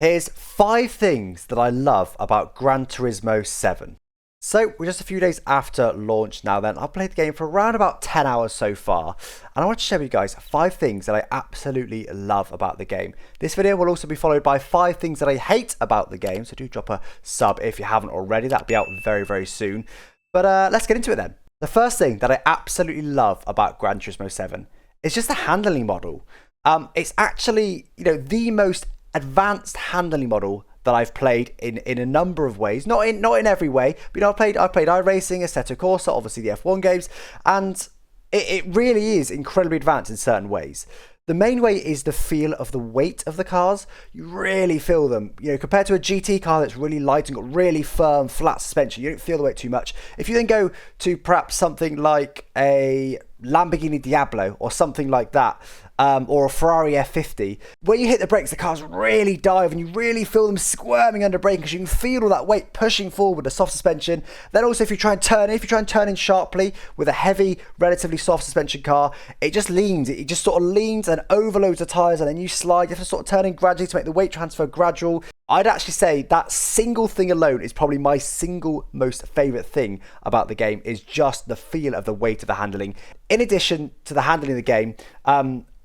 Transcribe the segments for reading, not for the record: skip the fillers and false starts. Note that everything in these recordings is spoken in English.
Here's 5 things that I love about Gran Turismo 7. So, we're just a few days after launch now then. I've played the game for around about 10 hours so far. And I want to share with you guys 5 things that I absolutely love about the game. This video will also be followed by 5 things that I hate about the game. So do drop a sub if you haven't already. That'll be out very, very soon. But let's get into it then. The first thing that I absolutely love about Gran Turismo 7 is just the handling model. It's actually, the most advanced handling model that I've played in a number of ways, not in every way, but I've played iRacing, Assetto Corsa, obviously the F1 games, and it really is incredibly advanced in certain ways. The main way is the feel of the weight of the cars. You really feel them, compared to a GT car that's really light and got really firm, flat suspension. You don't feel the weight too much. If you then go to perhaps something like a Lamborghini Diablo or something like that, or a Ferrari F50, when you hit the brakes, the cars really dive and you really feel them squirming under braking because you can feel all that weight pushing forward, the soft suspension. Then also if you try and turn in sharply with a heavy, relatively soft suspension car, it just leans. It just sort of leans and overloads the tyres, and then you slide. You have to sort of turn in gradually to make the weight transfer gradual. I'd actually say that single thing alone is probably my single most favourite thing about the game, is just the feel of the weight of the handling. In addition to the handling of the game,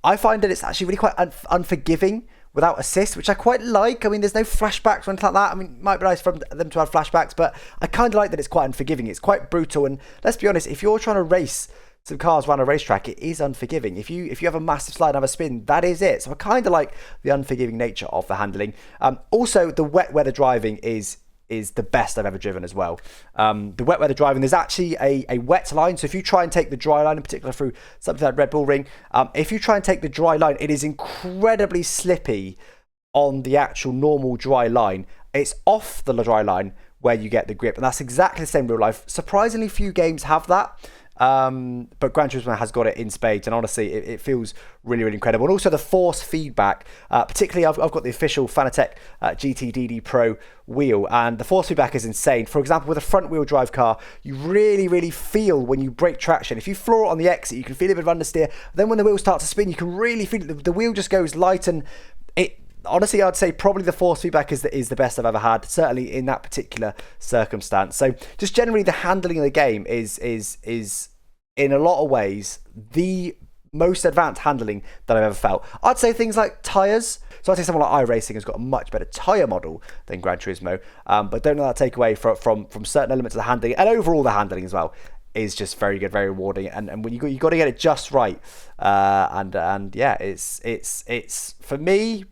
I find that it's actually really quite unforgiving without assist, which I quite like. I mean, there's no flashbacks or anything like that. I mean, it might be nice for them to have flashbacks, but I kind of like that it's quite unforgiving. It's quite brutal, and let's be honest, if you're trying to race some cars around a racetrack, it is unforgiving. If you have a massive slide and have a spin, that is it. So I kind of like the unforgiving nature of the handling. Also, the wet weather driving is the best I've ever driven as well. The wet weather driving, there's actually a wet line. So if you try and take the dry line, in particular through something like Red Bull Ring, if you try and take the dry line, it is incredibly slippy on the actual normal dry line. It's off the dry line where you get the grip. And that's exactly the same in real life. Surprisingly few games have that. But Gran Turismo has got it in spades, and honestly it feels really, really incredible. And also the force feedback, particularly I've got the official Fanatec GT Pro wheel, and the force feedback is insane. For example, with a front wheel drive car, you really, really feel when you break traction. If you floor it on the exit, you can feel a bit of understeer. Then when the wheel starts to spin, you can really feel it. The wheel just goes light, and it honestly, I'd say probably the force feedback is the best I've ever had, certainly in that particular circumstance. So just generally the handling of the game is in a lot of ways the most advanced handling that I've ever felt. I'd say things like tyres. So I'd say someone like iRacing has got a much better tyre model than Gran Turismo, but don't let that take away from certain elements of the handling, and overall the handling as well is just very good, very rewarding, and when you got to get it just right, and yeah, it's for me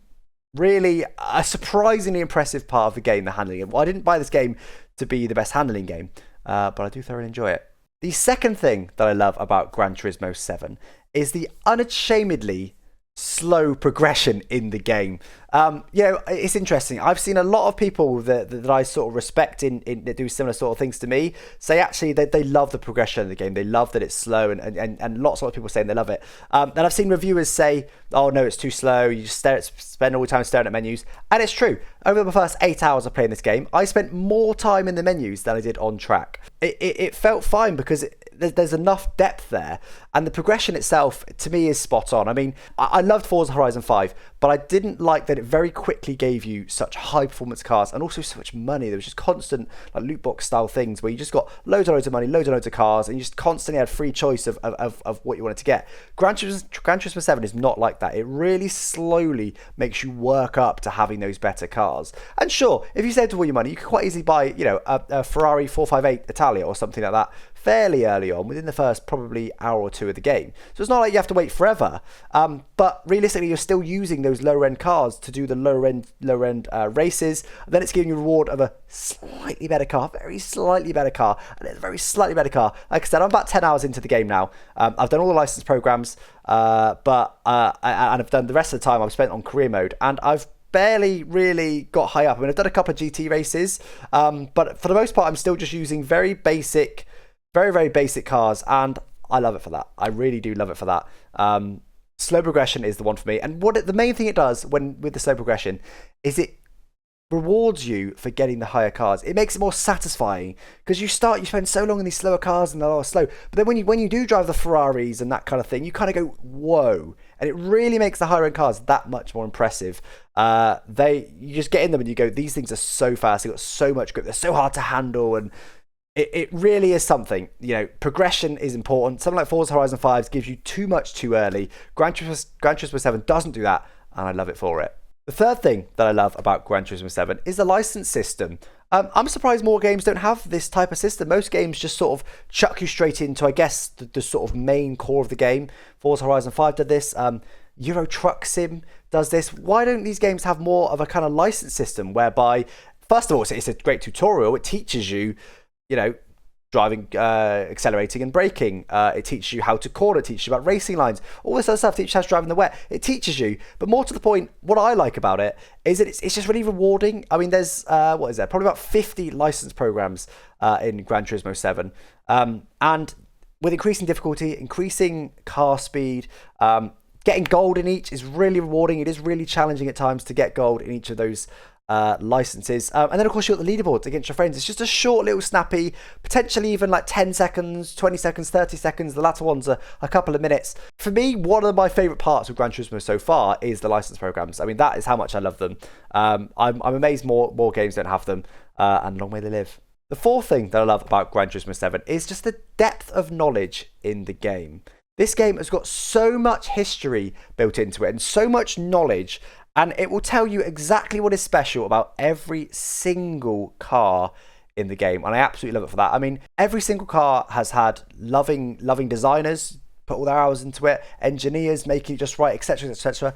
really a surprisingly impressive part of the game, the handling. I didn't buy this game to be the best handling game, but I do thoroughly enjoy it. The second thing that I love about Gran Turismo 7 is the unashamedly slow progression in the game. It's interesting. I've seen a lot of people that I sort of respect that do similar sort of things to me say actually they love the progression of the game. They love that it's slow, and lots of people saying they love it. And I've seen reviewers say, oh no, it's too slow. You just spend all the time staring at menus. And it's true. Over the first 8 hours of playing this game, I spent more time in the menus than I did on track. It felt fine because there's enough depth there, and the progression itself to me is spot on. I mean, I loved Forza Horizon 5, but I didn't like that it very quickly gave you such high performance cars and also so much money. There was just constant like loot box style things where you just got loads and loads of money, loads and loads of cars, and you just constantly had free choice of what you wanted to get. Gran Turismo 7 is not like that. It really slowly makes you work up to having those better cars. And sure, if you saved all your money, you could quite easily buy a Ferrari 458 Italia or something like that fairly early on, within the first probably hour or two of the game. So it's not like you have to wait forever, but realistically you're still using those lower end cars to do the lower end races, and then it's giving you a reward of a slightly better car, very slightly better car, and it's a very slightly better car. Like I said, I'm about 10 hours into the game now. I've done all the license programs, but I've done the rest of the time I've spent on career mode, and I've barely really got high up. I mean, I've done a couple of GT races, but for the most part I'm still just using very basic, very, very basic cars, and I love it for that. I really do love it for that. Slow progression is the one for me, and the main thing it does with the slow progression is it rewards you for getting the higher cars. It makes it more satisfying because you spend so long in these slower cars and they're all slow, but then when you do drive the Ferraris and that kind of thing, you kind of go, whoa, and it really makes the higher end cars that much more impressive. You just get in them and you go, these things are so fast, they've got so much grip, they're so hard to handle, and it really is something. Progression is important. Something like Forza Horizon 5 gives you too much too early. Gran Turismo 7 doesn't do that, and I love it for it. The third thing that I love about Gran Turismo 7 is the license system. I'm surprised more games don't have this type of system. Most games just sort of chuck you straight into, I guess, the sort of main core of the game. Forza Horizon 5 did this. Euro Truck Sim does this. Why don't these games have more of a kind of license system whereby, first of all, it's a great tutorial. It teaches you, driving, accelerating and braking. It teaches you how to corner, it teaches you about racing lines, all this other stuff, it teaches you how to drive in the wet. It teaches you, but more to the point, what I like about it is that it's just really rewarding. I mean, there's, probably about 50 license programs in Gran Turismo 7. And with increasing difficulty, increasing car speed, getting gold in each is really rewarding. It is really challenging at times to get gold in each of those licenses, and then of course you've got the leaderboards against your friends. It's just a short little snappy, potentially even like 10 seconds, 20 seconds, 30 seconds. The latter ones are a couple of minutes. For me, one of my favourite parts of Gran Turismo so far is the license programs. I mean, that is how much I love them. I'm amazed more games don't have them, and long may they live. The fourth thing that I love about Gran Turismo 7 is just the depth of knowledge in the game. This game has got so much history built into it and so much knowledge, and it will tell you exactly what is special about every single car in the game. And I absolutely love it for that. I mean, every single car has had loving designers, put all their hours into it, engineers making it just right, etc, etc.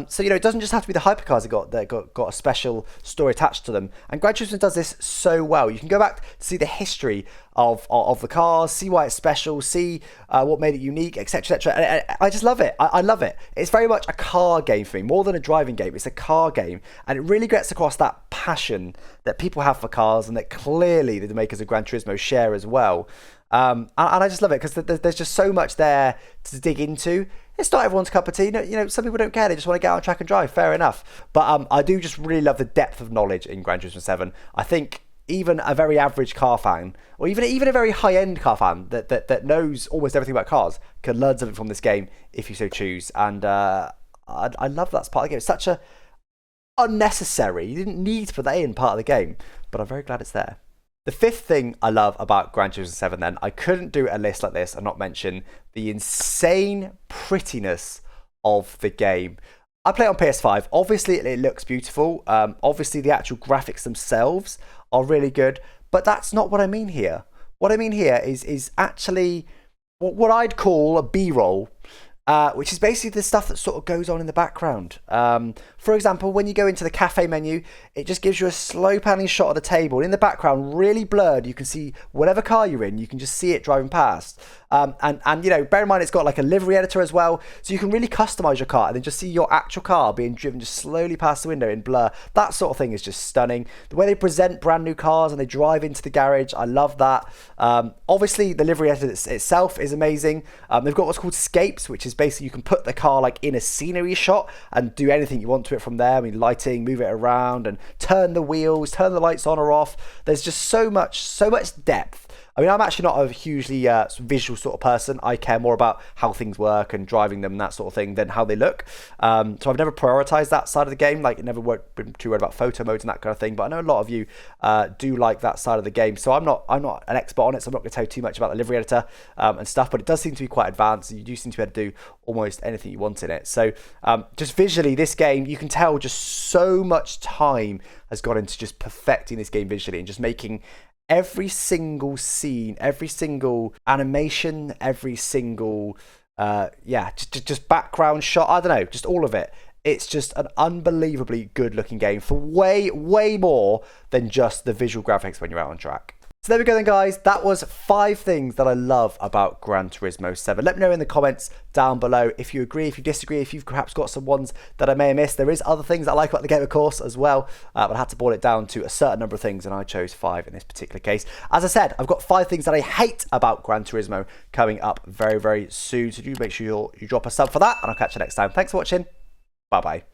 So it doesn't just have to be the hypercars that got a special story attached to them. And Gran Turismo does this so well. You can go back to see the history of the cars, see why it's special, see what made it unique, etc, etc. And I just love it. I love it. It's very much a car game for me, more than a driving game. It's a car game, and it really gets across that passion that people have for cars, and that clearly the makers of Gran Turismo share as well. And I just love it because there's just so much there to dig into. It's not everyone's cup of tea. Some people don't care. They just want to get on track and drive. Fair enough. But I do just really love the depth of knowledge in Gran Turismo 7. I think even a very average car fan, or even a very high-end car fan that knows almost everything about cars, can learn something from this game if you so choose. And I love that part of the game. It's such a unnecessary. You didn't need to put that in part of the game, but I'm very glad it's there. The fifth thing I love about Gran Turismo 7 then, I couldn't do a list like this and not mention the insane prettiness of the game. I play it on PS5. Obviously, it looks beautiful. Obviously, the actual graphics themselves are really good, but that's not what I mean here. What I mean here is actually what I'd call a B-roll, which is basically the stuff that sort of goes on in the background. For example, when you go into the cafe menu, it just gives you a slow panning shot of the table. And in the background, really blurred, you can see whatever car you're in, you can just see it driving past. And bear in mind, it's got like a livery editor as well. So you can really customize your car and then just see your actual car being driven just slowly past the window in blur. That sort of thing is just stunning. The way they present brand new cars and they drive into the garage, I love that. Obviously, the livery editor itself is amazing. They've got what's called scapes, which is basically you can put the car like in a scenery shot and do anything you want to it from there. I mean, lighting, move it around and turn the wheels, turn the lights on or off. There's just so much depth. I mean, I'm actually not a hugely visual sort of person. I care more about how things work and driving them and that sort of thing than how they look. So I've never prioritized that side of the game. Like, never been too worried about photo modes and that kind of thing. But I know a lot of you do like that side of the game. So I'm not an expert on it, so I'm not going to tell you too much about the livery editor and stuff. But it does seem to be quite advanced. You do seem to be able to do almost anything you want in it. So just visually, this game, you can tell just so much time has gone into just perfecting this game visually and just making every single scene, every single animation, every single, just background shot, I don't know, just all of it. It's just an unbelievably good looking game for way, way more than just the visual graphics when you're out on track. So there we go then, guys. That was 5 things that I love about Gran Turismo 7. Let me know in the comments down below if you agree, if you disagree, if you've perhaps got some ones that I may have missed. There is other things I like about the game, of course, as well. But I had to boil it down to a certain number of things, and I chose 5 in this particular case. As I said, I've got 5 things that I hate about Gran Turismo coming up very, very soon. So do make sure you drop a sub for that, and I'll catch you next time. Thanks for watching. Bye-bye.